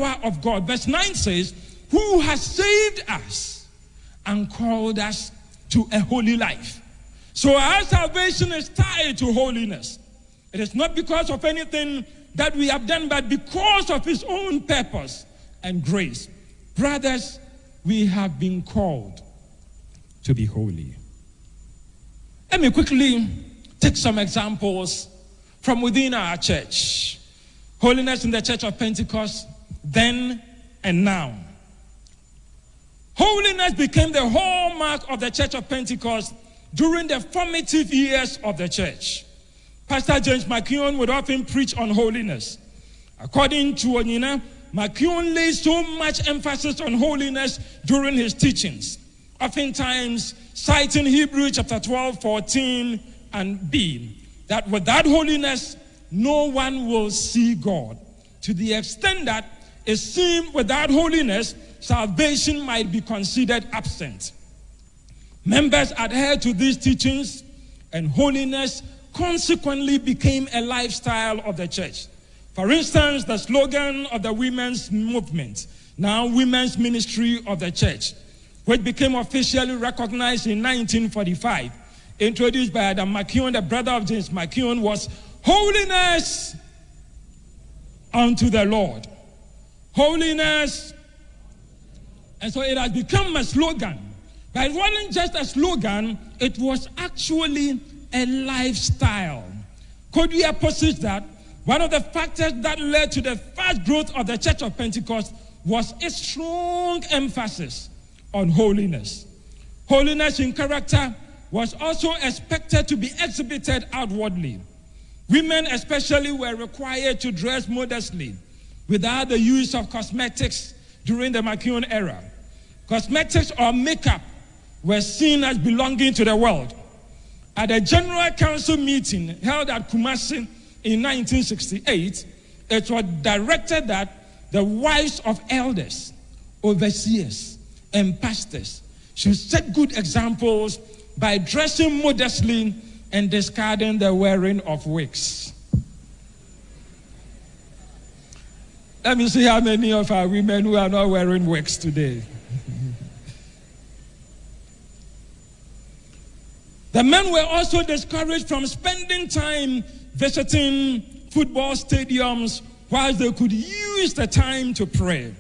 power of God. Verse 9 says, who has saved us and called us to a holy life. So our salvation is tied to holiness. It is not because of anything that we have done, but because of his own purpose and grace. Brothers, we have been called to be holy. Let me quickly take some examples from within our church. Holiness in the Church of Pentecost, then and now. Holiness became the hallmark of the Church of Pentecost during the formative years of the church. Pastor James McKeown would often preach on holiness. According to Onyina, McKeown laid so much emphasis on holiness during his teachings, oftentimes citing Hebrews chapter 12, 14, and B, that without holiness, no one will see God. To the extent that it seemed without holiness, salvation might be considered absent. Members adhered to these teachings, and holiness consequently became a lifestyle of the church. For instance, the slogan of the women's movement, now Women's Ministry of the Church, which became officially recognized in 1945, introduced by Adam McKeown, the brother of James McKeown, was holiness unto the Lord. Holiness. And so it has become a slogan. But it wasn't just a slogan, it was actually a lifestyle. Could we posit that one of the factors that led to the fast growth of the Church of Pentecost was a strong emphasis on holiness. Holiness in character was also expected to be exhibited outwardly. Women especially were required to dress modestly without the use of cosmetics during the McKeown era. Cosmetics or makeup were seen as belonging to the world. At a General Council meeting held at Kumasi in 1968, it was directed that the wives of elders, overseers, and pastors should set good examples by dressing modestly and discarding the wearing of wigs. Let me see how many of our women who are not wearing wigs today. The men were also discouraged from spending time visiting football stadiums while they could use the time to pray.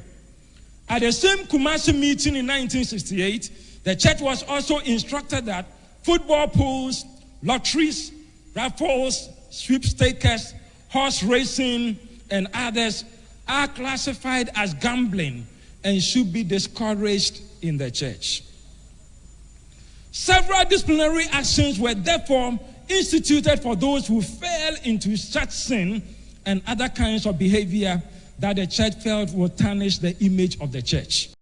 At the same Kumasi meeting in 1968, the church was also instructed that football pools, lotteries, raffles, sweepstakes, horse racing, and others are classified as gambling and should be discouraged in the church. Several disciplinary actions were therefore instituted for those who fell into such sin and other kinds of behavior that the church felt would tarnish the image of the church.